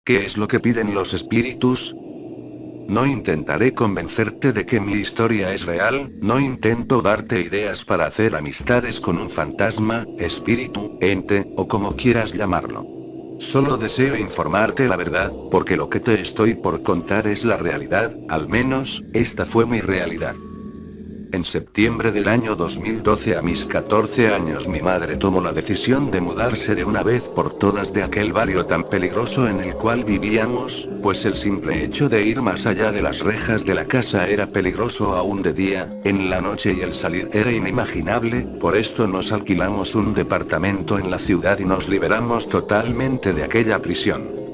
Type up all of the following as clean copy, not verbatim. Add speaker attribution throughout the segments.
Speaker 1: ¿Qué es lo que piden los espíritus? No intentaré convencerte de que mi historia es real, no intento darte ideas para hacer amistades con un fantasma, espíritu, ente, o como quieras llamarlo. Solo deseo informarte la verdad, porque lo que te estoy por contar es la realidad, al menos, esta fue mi realidad. En septiembre del año 2012, a mis 14 años, mi madre tomó la decisión de mudarse de una vez por todas de aquel barrio tan peligroso en el cual vivíamos, pues el simple hecho de ir más allá de las rejas de la casa era peligroso aún de día, en la noche, y el salir era inimaginable. Por esto nos alquilamos un departamento en la ciudad y nos liberamos totalmente de aquella prisión.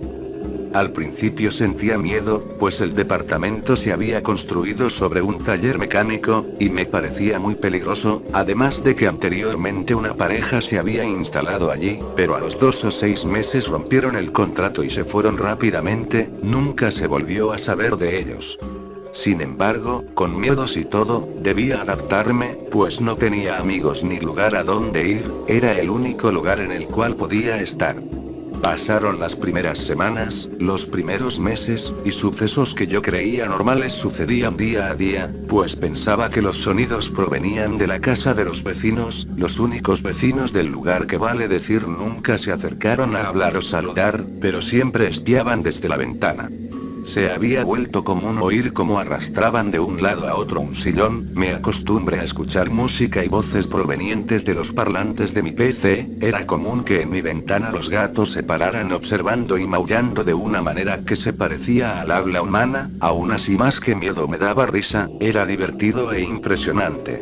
Speaker 1: Al principio sentía miedo, pues el departamento se había construido sobre un taller mecánico, y me parecía muy peligroso, además de que anteriormente una pareja se había instalado allí, pero a los 2 o 6 meses rompieron el contrato y se fueron rápidamente, nunca se volvió a saber de ellos. Sin embargo, con miedos y todo, debía adaptarme, pues no tenía amigos ni lugar a donde ir, era el único lugar en el cual podía estar. Pasaron las primeras semanas, los primeros meses, y sucesos que yo creía normales sucedían día a día, pues pensaba que los sonidos provenían de la casa de los vecinos, los únicos vecinos del lugar, que vale decir nunca se acercaron a hablar o saludar, pero siempre espiaban desde la ventana. Se había vuelto común oír cómo arrastraban de un lado a otro un sillón, me acostumbré a escuchar música y voces provenientes de los parlantes de mi PC, era común que en mi ventana los gatos se pararan observando y maullando de una manera que se parecía al habla humana, aún así más que miedo me daba risa, era divertido e impresionante.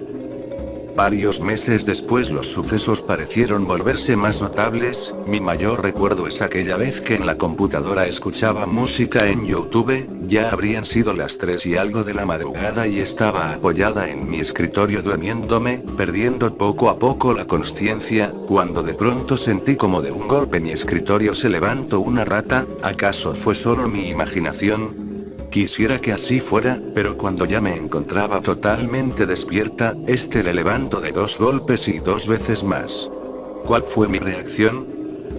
Speaker 1: Varios meses después los sucesos parecieron volverse más notables, mi mayor recuerdo es aquella vez que en la computadora escuchaba música en YouTube, ya habrían sido las 3 y algo de la madrugada y estaba apoyada en mi escritorio durmiéndome, perdiendo poco a poco la consciencia, cuando de pronto sentí como de un golpe mi escritorio se levantó una rata. ¿Acaso fue solo mi imaginación? Quisiera que así fuera, pero cuando ya me encontraba totalmente despierta, le levanto de 2 golpes y 2 veces más. ¿Cuál fue mi reacción?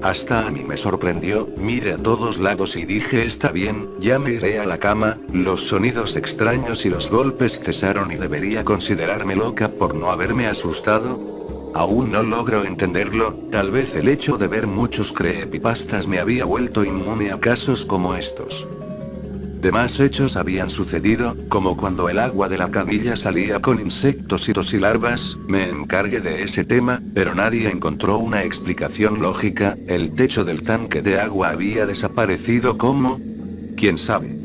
Speaker 1: Hasta a mí me sorprendió, miré a todos lados y dije: está bien, ya me iré a la cama. Los sonidos extraños y los golpes cesaron y debería considerarme loca por no haberme asustado. Aún no logro entenderlo, tal vez el hecho de ver muchos creepypastas me había vuelto inmune a casos como estos. Demás hechos habían sucedido, como cuando el agua de la canilla salía con insectos y larvas, me encargué de ese tema, pero nadie encontró una explicación lógica, el techo del tanque de agua había desaparecido. ¿Cómo? ¿Quién sabe?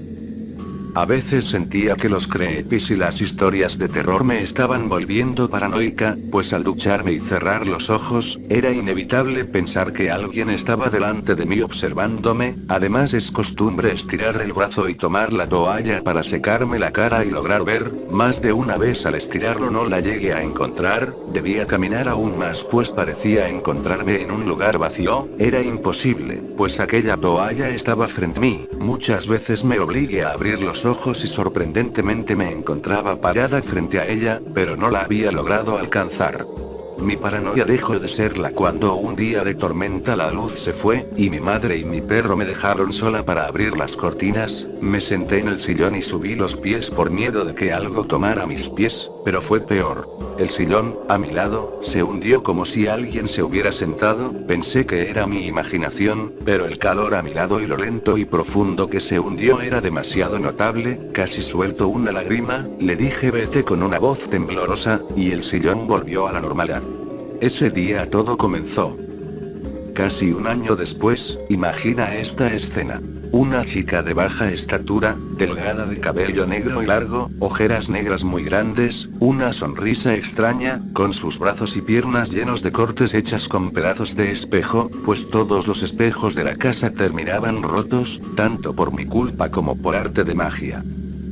Speaker 1: A veces sentía que los creepys y las historias de terror me estaban volviendo paranoica, pues al ducharme y cerrar los ojos, era inevitable pensar que alguien estaba delante de mí observándome. Además es costumbre estirar el brazo y tomar la toalla para secarme la cara y lograr ver, más de una vez al estirarlo no la llegué a encontrar, debía caminar aún más pues parecía encontrarme en un lugar vacío, era imposible, pues aquella toalla estaba frente a mí, muchas veces me obligué a abrir los ojos y sorprendentemente me encontraba parada frente a ella, pero no la había logrado alcanzar. Mi paranoia dejó de serla cuando un día de tormenta la luz se fue, y mi madre y mi perro me dejaron sola para abrir las cortinas. Me senté en el sillón y subí los pies por miedo de que algo tomara mis pies, pero fue peor. El sillón, a mi lado, se hundió como si alguien se hubiera sentado. Pensé que era mi imaginación, pero el calor a mi lado y lo lento y profundo que se hundió era demasiado notable. Casi suelto una lágrima, le dije vete con una voz temblorosa, y el sillón volvió a la normalidad. Ese día todo comenzó. Casi un año después, imagina esta escena. Una chica de baja estatura, delgada, de cabello negro y largo, ojeras negras muy grandes, una sonrisa extraña, con sus brazos y piernas llenos de cortes hechas con pedazos de espejo, pues todos los espejos de la casa terminaban rotos, tanto por mi culpa como por arte de magia.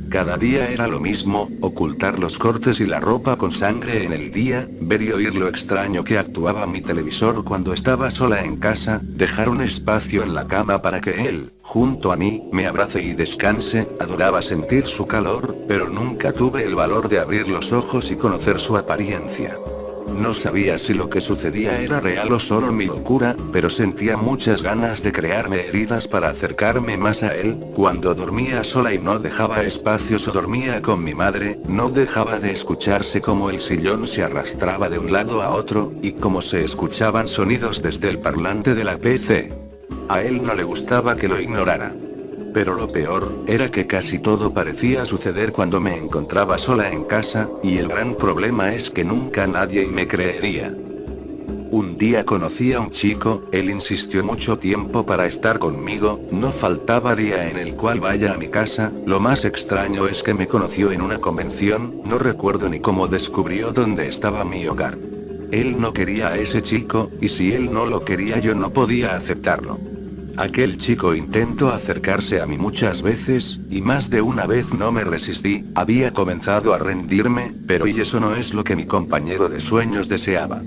Speaker 1: Cada día era lo mismo, ocultar los cortes y la ropa con sangre en el día, ver y oír lo extraño que actuaba mi televisor cuando estaba sola en casa, dejar un espacio en la cama para que él, junto a mí, me abrace y descanse. Adoraba sentir su calor, pero nunca tuve el valor de abrir los ojos y conocer su apariencia. No sabía si lo que sucedía era real o solo mi locura, pero sentía muchas ganas de crearme heridas para acercarme más a él. Cuando dormía sola y no dejaba espacios o dormía con mi madre, no dejaba de escucharse como el sillón se arrastraba de un lado a otro, y como se escuchaban sonidos desde el parlante de la PC. A él no le gustaba que lo ignorara. Pero lo peor, era que casi todo parecía suceder cuando me encontraba sola en casa, y el gran problema es que nunca nadie me creería. Un día conocí a un chico, él insistió mucho tiempo para estar conmigo, no faltaba día en el cual vaya a mi casa. Lo más extraño es que me conoció en una convención, no recuerdo ni cómo descubrió dónde estaba mi hogar. Él no quería a ese chico, y si él no lo quería yo no podía aceptarlo. Aquel chico intentó acercarse a mí muchas veces, y más de una vez no me resistí, había comenzado a rendirme, pero y eso no es lo que mi compañero de sueños deseaba.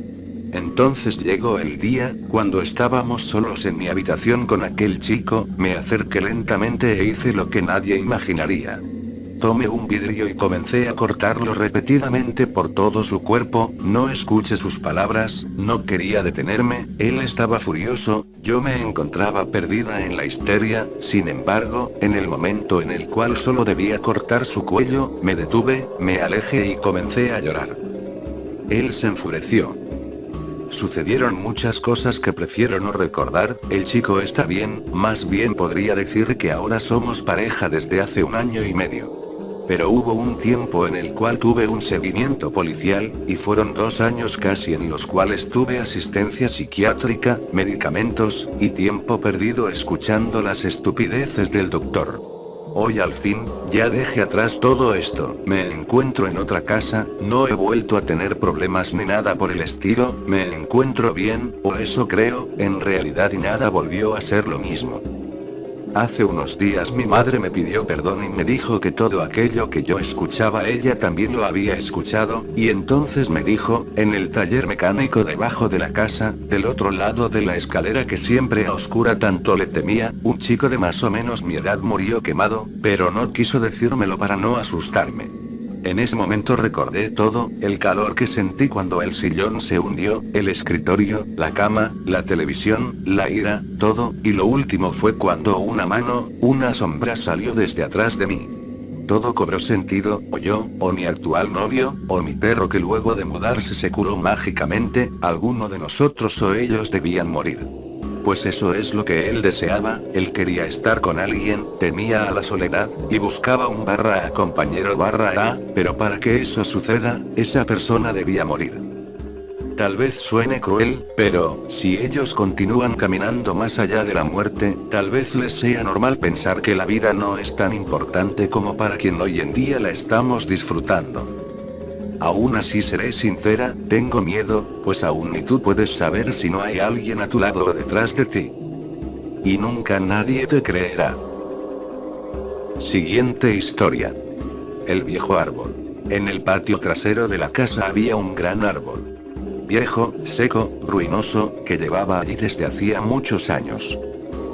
Speaker 1: Entonces llegó el día, cuando estábamos solos en mi habitación con aquel chico, me acerqué lentamente e hice lo que nadie imaginaría. Tomé un vidrio y comencé a cortarlo repetidamente por todo su cuerpo. No escuché sus palabras, no quería detenerme, él estaba furioso, yo me encontraba perdida en la histeria. Sin embargo, en el momento en el cual solo debía cortar su cuello, me detuve, me alejé y comencé a llorar. Él se enfureció. Sucedieron muchas cosas que prefiero no recordar. El chico está bien, más bien podría decir que ahora somos pareja desde hace 1 año y medio. Pero hubo un tiempo en el cual tuve un seguimiento policial, y fueron 2 años casi en los cuales tuve asistencia psiquiátrica, medicamentos, y tiempo perdido escuchando las estupideces del doctor. Hoy al fin, ya dejé atrás todo esto, me encuentro en otra casa, no he vuelto a tener problemas ni nada por el estilo, me encuentro bien, o eso creo, en realidad y nada volvió a ser lo mismo. Hace unos días mi madre me pidió perdón y me dijo que todo aquello que yo escuchaba ella también lo había escuchado, y entonces me dijo, en el taller mecánico debajo de la casa, del otro lado de la escalera que siempre a oscura tanto le temía, un chico de más o menos mi edad murió quemado, pero no quiso decírmelo para no asustarme. En ese momento recordé todo, el calor que sentí cuando el sillón se hundió, el escritorio, la cama, la televisión, la ira, todo, y lo último fue cuando una mano, una sombra salió desde atrás de mí. Todo cobró sentido, o yo, o mi actual novio, o mi perro que luego de mudarse se curó mágicamente, alguno de nosotros o ellos debían morir. Pues eso es lo que él deseaba, él quería estar con alguien, temía a la soledad, y buscaba un /a compañero /a, pero para que eso suceda, esa persona debía morir. Tal vez suene cruel, pero, si ellos continúan caminando más allá de la muerte, tal vez les sea normal pensar que la vida no es tan importante como para quien hoy en día la estamos disfrutando. Aún así seré sincera, tengo miedo, pues aún ni tú puedes saber si no hay alguien a tu lado o detrás de ti. Y nunca nadie te creerá. Siguiente historia. El viejo árbol. En el patio trasero de la casa había un gran árbol. Viejo, seco, ruinoso, que llevaba allí desde hacía muchos años.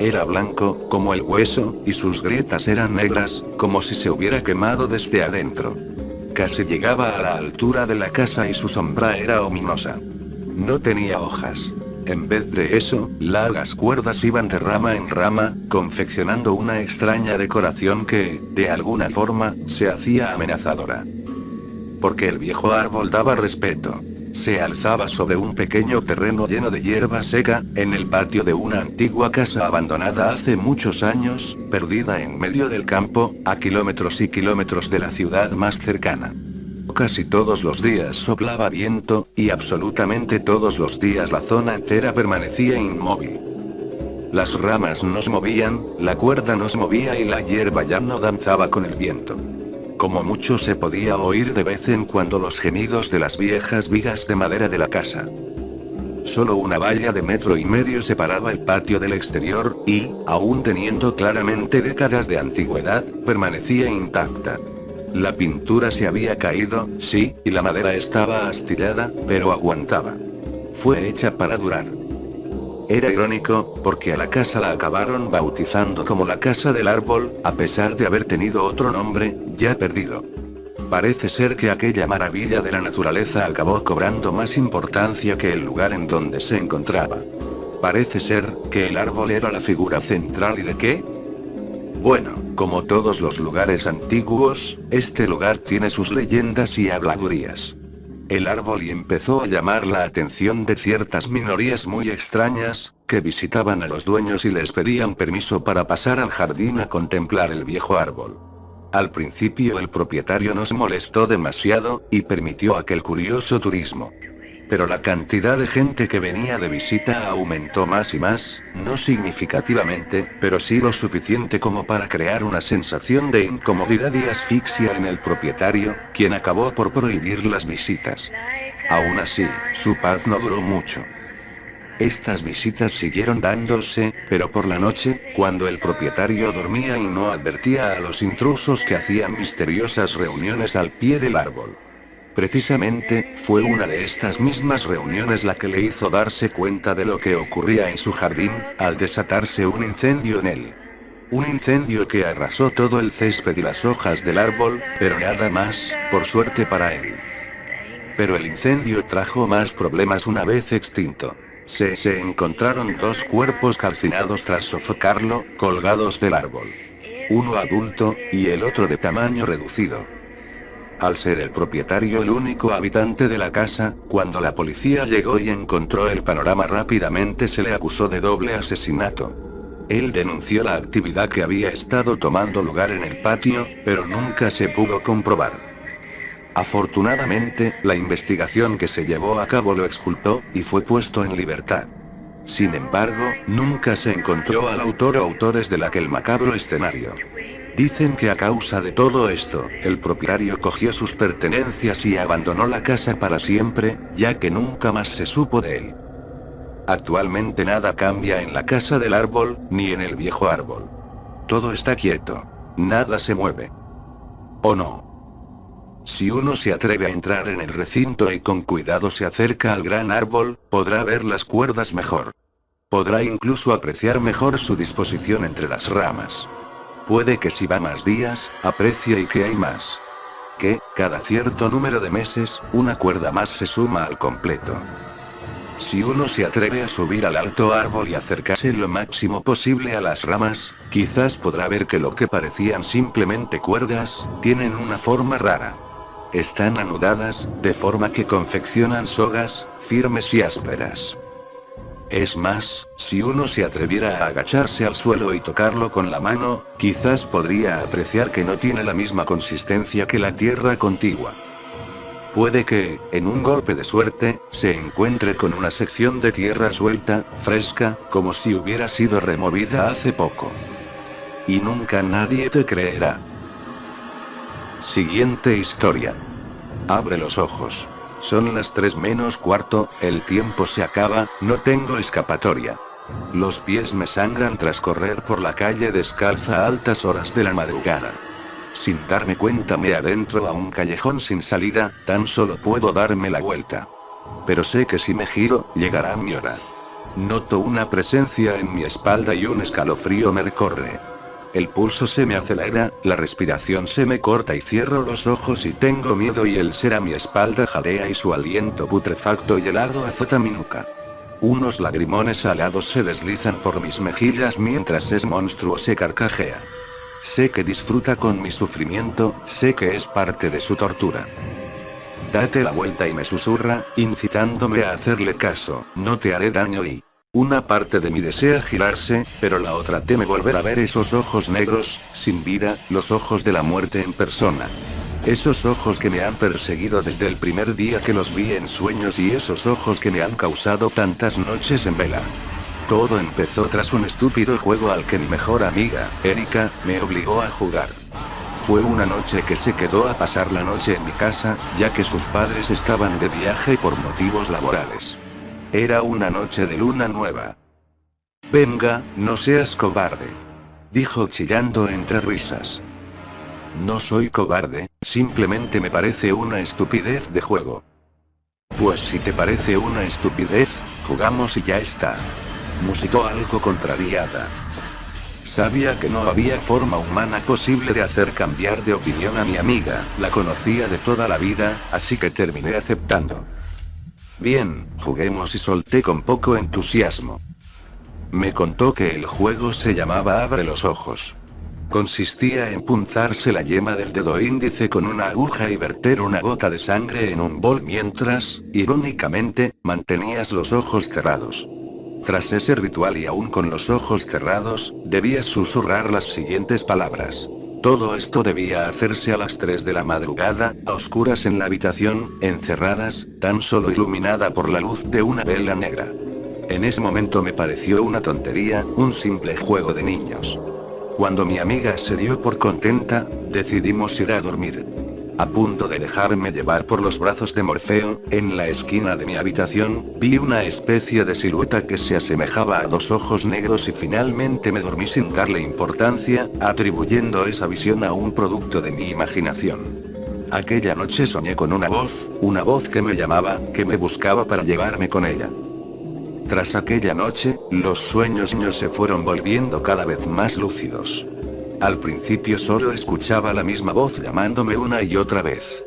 Speaker 1: Era blanco, como el hueso, y sus grietas eran negras, como si se hubiera quemado desde adentro. Casi llegaba a la altura de la casa y su sombra era ominosa. No tenía hojas. En vez de eso, largas cuerdas iban de rama en rama, confeccionando una extraña decoración que, de alguna forma, se hacía amenazadora. Porque el viejo árbol daba respeto. Se alzaba sobre un pequeño terreno lleno de hierba seca, en el patio de una antigua casa abandonada hace muchos años, perdida en medio del campo, a kilómetros y kilómetros de la ciudad más cercana. Casi todos los días soplaba viento, y absolutamente todos los días la zona entera permanecía inmóvil. Las ramas no se movían, la cuerda no se movía y la hierba ya no danzaba con el viento. Como mucho se podía oír de vez en cuando los gemidos de las viejas vigas de madera de la casa. Solo una valla de 1,5 metros separaba el patio del exterior, y, aún teniendo claramente décadas de antigüedad, permanecía intacta. La pintura se había caído, sí, y la madera estaba astillada, pero aguantaba. Fue hecha para durar. Era irónico, porque a la casa la acabaron bautizando como la casa del árbol, a pesar de haber tenido otro nombre, ya perdido. Parece ser que aquella maravilla de la naturaleza acabó cobrando más importancia que el lugar en donde se encontraba. Parece ser que el árbol era la figura central. ¿Y de qué? Bueno, como todos los lugares antiguos, este lugar tiene sus leyendas y habladurías. El árbol empezó a llamar la atención de ciertas minorías muy extrañas, que visitaban a los dueños y les pedían permiso para pasar al jardín a contemplar el viejo árbol. Al principio el propietario no se molestó demasiado, y permitió aquel curioso turismo. Pero la cantidad de gente que venía de visita aumentó más y más, no significativamente, pero sí lo suficiente como para crear una sensación de incomodidad y asfixia en el propietario, quien acabó por prohibir las visitas. Aún así, su paz no duró mucho. Estas visitas siguieron dándose, pero por la noche, cuando el propietario dormía y no advertía a los intrusos que hacían misteriosas reuniones al pie del árbol. Precisamente, fue una de estas mismas reuniones la que le hizo darse cuenta de lo que ocurría en su jardín, al desatarse un incendio en él. Un incendio que arrasó todo el césped y las hojas del árbol, pero nada más, por suerte para él. Pero el incendio trajo más problemas una vez extinto. Se encontraron dos cuerpos calcinados tras sofocarlo, colgados del árbol. Uno adulto, y el otro de tamaño reducido. Al ser el propietario el único habitante de la casa, cuando la policía llegó y encontró el panorama rápidamente se le acusó de doble asesinato. Él denunció la actividad que había estado tomando lugar en el patio, pero nunca se pudo comprobar. Afortunadamente, la investigación que se llevó a cabo lo exculpó, y fue puesto en libertad. Sin embargo, nunca se encontró al autor o autores de aquel macabro escenario. Dicen que a causa de todo esto, el propietario cogió sus pertenencias y abandonó la casa para siempre, ya que nunca más se supo de él. Actualmente nada cambia en la casa del árbol, ni en el viejo árbol. Todo está quieto. Nada se mueve. ¿O no? Si uno se atreve a entrar en el recinto y con cuidado se acerca al gran árbol, podrá ver las cuerdas mejor. Podrá incluso apreciar mejor su disposición entre las ramas. Puede que si va más días, aprecie y que hay más. Que, cada cierto número de meses, una cuerda más se suma al completo. Si uno se atreve a subir al alto árbol y acercarse lo máximo posible a las ramas, quizás podrá ver que lo que parecían simplemente cuerdas, tienen una forma rara. Están anudadas, de forma que confeccionan sogas, firmes y ásperas. Es más, si uno se atreviera a agacharse al suelo y tocarlo con la mano, quizás podría apreciar que no tiene la misma consistencia que la tierra contigua. Puede que, en un golpe de suerte, se encuentre con una sección de tierra suelta, fresca, como si hubiera sido removida hace poco. Y nunca nadie te creerá. Siguiente historia. Abre los ojos. Son las 3 menos cuarto, el tiempo se acaba, no tengo escapatoria. Los pies me sangran tras correr por la calle descalza a altas horas de la madrugada. Sin darme cuenta me adentro a un callejón sin salida, tan solo puedo darme la vuelta. Pero sé que si me giro, llegará mi hora. Noto una presencia en mi espalda y un escalofrío me recorre. El pulso se me acelera, la respiración se me corta y cierro los ojos y tengo miedo y el ser a mi espalda jadea y su aliento putrefacto y helado azota mi nuca. Unos lagrimones salados se deslizan por mis mejillas mientras ese monstruo se carcajea. Sé que disfruta con mi sufrimiento, sé que es parte de su tortura. Date la vuelta y me susurra, incitándome a hacerle caso, no te haré daño y... Una parte de mí desea girarse, pero la otra teme volver a ver esos ojos negros, sin vida, los ojos de la muerte en persona. Esos ojos que me han perseguido desde el primer día que los vi en sueños y esos ojos que me han causado tantas noches en vela. Todo empezó tras un estúpido juego al que mi mejor amiga, Erika, me obligó a jugar. Fue una noche que se quedó a pasar la noche en mi casa, ya que sus padres estaban de viaje por motivos laborales. Era una noche de luna nueva. Venga, no seas cobarde, dijo chillando entre risas. No soy cobarde, simplemente me parece una estupidez de juego. Pues si te parece una estupidez, jugamos y ya está. Musitó algo contrariada. Sabía que no había forma humana posible de hacer cambiar de opinión a mi amiga, la conocía de toda la vida, así que terminé aceptando. Bien, juguemos y solté con poco entusiasmo. Me contó que el juego se llamaba Abre los ojos. Consistía en punzarse la yema del dedo índice con una aguja y verter una gota de sangre en un bol mientras, irónicamente, mantenías los ojos cerrados. Tras ese ritual y aún con los ojos cerrados, debías susurrar las siguientes palabras. Todo esto debía hacerse a las 3 de la madrugada, a oscuras en la habitación, encerradas, tan solo iluminada por la luz de una vela negra. En ese momento me pareció una tontería, un simple juego de niños. Cuando mi amiga se dio por contenta, decidimos ir a dormir. A punto de dejarme llevar por los brazos de Morfeo, en la esquina de mi habitación, vi una especie de silueta que se asemejaba a 2 ojos negros y finalmente me dormí sin darle importancia, atribuyendo esa visión a un producto de mi imaginación. Aquella noche soñé con una voz que me llamaba, que me buscaba para llevarme con ella. Tras aquella noche, los sueños se fueron volviendo cada vez más lúcidos. Al principio solo escuchaba la misma voz llamándome una y otra vez.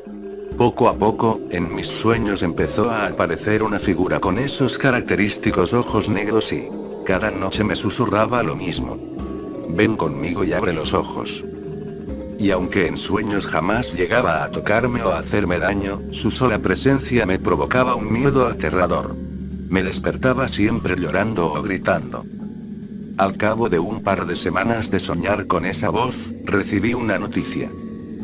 Speaker 1: Poco a poco, en mis sueños empezó a aparecer una figura con esos característicos ojos negros y, cada noche me susurraba lo mismo. Ven conmigo y abre los ojos. Y aunque en sueños jamás llegaba a tocarme o a hacerme daño, su sola presencia me provocaba un miedo aterrador. Me despertaba siempre llorando o gritando. Al cabo de un par de semanas de soñar con esa voz, recibí una noticia.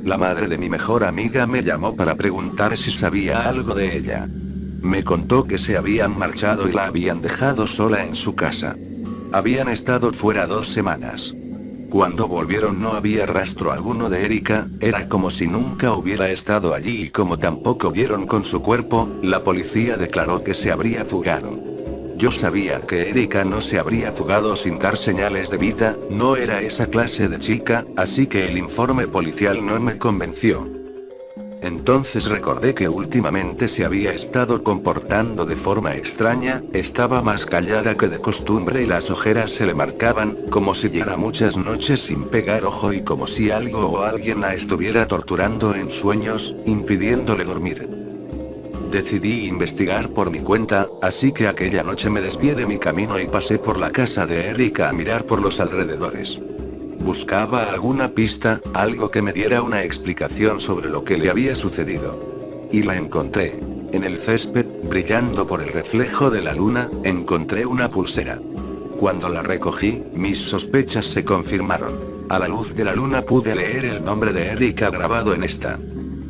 Speaker 1: La madre de mi mejor amiga me llamó para preguntar si sabía algo de ella. Me contó que se habían marchado y la habían dejado sola en su casa. Habían estado fuera 2 semanas. Cuando volvieron no había rastro alguno de Erika, era como si nunca hubiera estado allí y como tampoco vieron con su cuerpo, la policía declaró que se habría fugado. Yo sabía que Erika no se habría fugado sin dar señales de vida, no era esa clase de chica, así que el informe policial no me convenció. Entonces recordé que últimamente se había estado comportando de forma extraña, estaba más callada que de costumbre y las ojeras se le marcaban, como si llevara muchas noches sin pegar ojo y como si algo o alguien la estuviera torturando en sueños, impidiéndole dormir. Decidí investigar por mi cuenta, así que aquella noche me desvié de mi camino y pasé por la casa de Erika a mirar por los alrededores. Buscaba alguna pista, algo que me diera una explicación sobre lo que le había sucedido. Y la encontré. En el césped, brillando por el reflejo de la luna, encontré una pulsera. Cuando la recogí, mis sospechas se confirmaron. A la luz de la luna pude leer el nombre de Erika grabado en esta.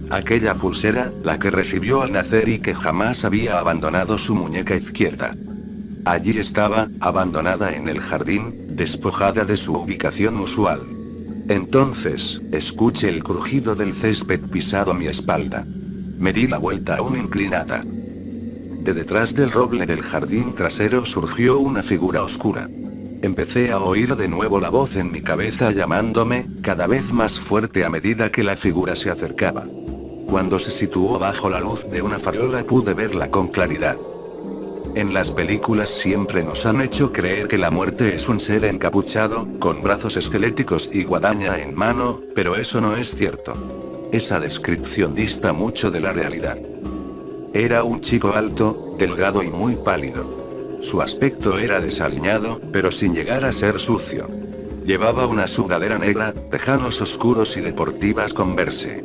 Speaker 1: Aquella pulsera, la que recibió al nacer y que jamás había abandonado su muñeca izquierda. Allí estaba, abandonada en el jardín, despojada de su ubicación usual. Entonces, escuché el crujido del césped pisado a mi espalda. Me di la vuelta aún inclinada. De detrás del roble del jardín trasero surgió una figura oscura. Empecé a oír de nuevo la voz en mi cabeza llamándome, cada vez más fuerte a medida que la figura se acercaba. Cuando se situó bajo la luz de una farola pude verla con claridad. En las películas siempre nos han hecho creer que la muerte es un ser encapuchado, con brazos esqueléticos y guadaña en mano, pero eso no es cierto. Esa descripción dista mucho de la realidad. Era un chico alto, delgado y muy pálido. Su aspecto era desaliñado, pero sin llegar a ser sucio. Llevaba una sudadera negra, tejanos oscuros y deportivas Converse.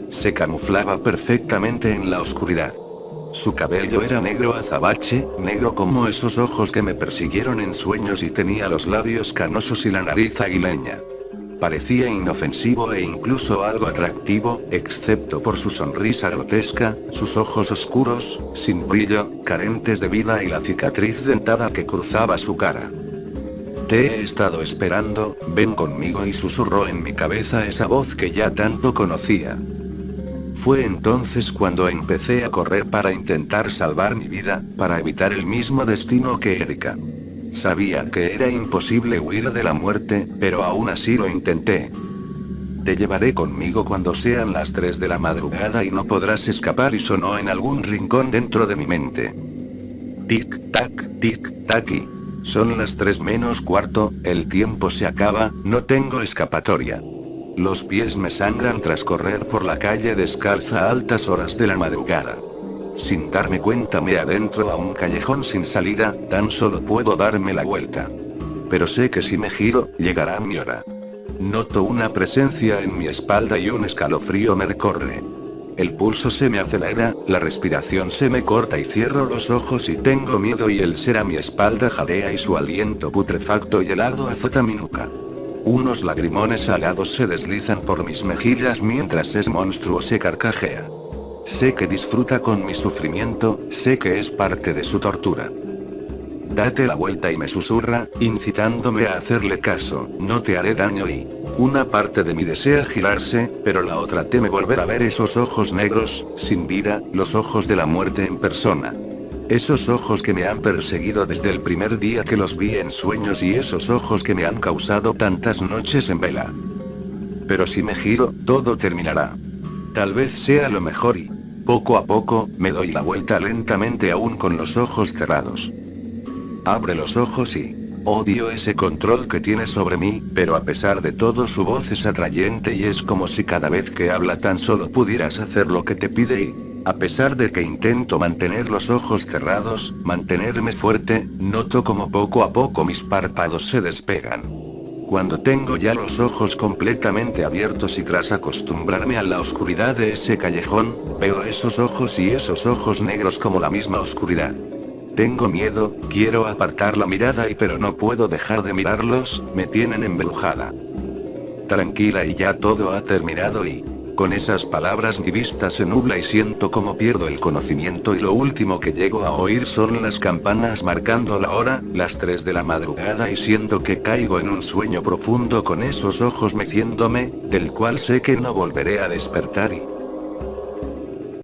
Speaker 1: Se camuflaba perfectamente en la oscuridad. Su cabello era negro azabache, negro como esos ojos que me persiguieron en sueños y tenía los labios canosos y la nariz aguileña. Parecía inofensivo e incluso algo atractivo, excepto por su sonrisa grotesca, sus ojos oscuros, sin brillo, carentes de vida y la cicatriz dentada que cruzaba su cara. Te he estado esperando, ven conmigo, y susurró en mi cabeza esa voz que ya tanto conocía. Fue entonces cuando empecé a correr para intentar salvar mi vida, para evitar el mismo destino que Erika. Sabía que era imposible huir de la muerte, pero aún así lo intenté. Te llevaré conmigo cuando sean las 3 de la madrugada y no podrás escapar, y sonó en algún rincón dentro de mi mente. Tic-tac, tic-tac y... Son las 3 menos cuarto, el tiempo se acaba, no tengo escapatoria. Los pies me sangran tras correr por la calle descalza a altas horas de la madrugada. Sin darme cuenta me adentro a un callejón sin salida, tan solo puedo darme la vuelta. Pero sé que si me giro, llegará mi hora. Noto una presencia en mi espalda y un escalofrío me recorre. El pulso se me acelera, la respiración se me corta y cierro los ojos y tengo miedo y el ser a mi espalda jadea y su aliento putrefacto y helado azota mi nuca. Unos lagrimones salados se deslizan por mis mejillas mientras ese monstruo se carcajea. Sé que disfruta con mi sufrimiento, sé que es parte de su tortura. Date la vuelta y me susurra, incitándome a hacerle caso, no te haré daño y... Una parte de mí desea girarse, pero la otra teme volver a ver esos ojos negros, sin vida, los ojos de la muerte en persona. Esos ojos que me han perseguido desde el primer día que los vi en sueños y esos ojos que me han causado tantas noches en vela. Pero si me giro, todo terminará. Tal vez sea lo mejor y... Poco a poco, me doy la vuelta lentamente aún con los ojos cerrados. Abre los ojos y... Odio ese control que tiene sobre mí, pero a pesar de todo su voz es atrayente y es como si cada vez que habla tan solo pudieras hacer lo que te pide y... A pesar de que intento mantener los ojos cerrados, mantenerme fuerte, noto como poco a poco mis párpados se despegan. Cuando tengo ya los ojos completamente abiertos y tras acostumbrarme a la oscuridad de ese callejón, veo esos ojos y esos ojos negros como la misma oscuridad. Tengo miedo, quiero apartar la mirada pero no puedo dejar de mirarlos, me tienen embrujada. Tranquila y ya todo ha terminado y... Con esas palabras mi vista se nubla y siento como pierdo el conocimiento y lo último que llego a oír son las campanas marcando la hora, las 3 de la madrugada y siento que caigo en un sueño profundo con esos ojos meciéndome, del cual sé que no volveré a despertar y...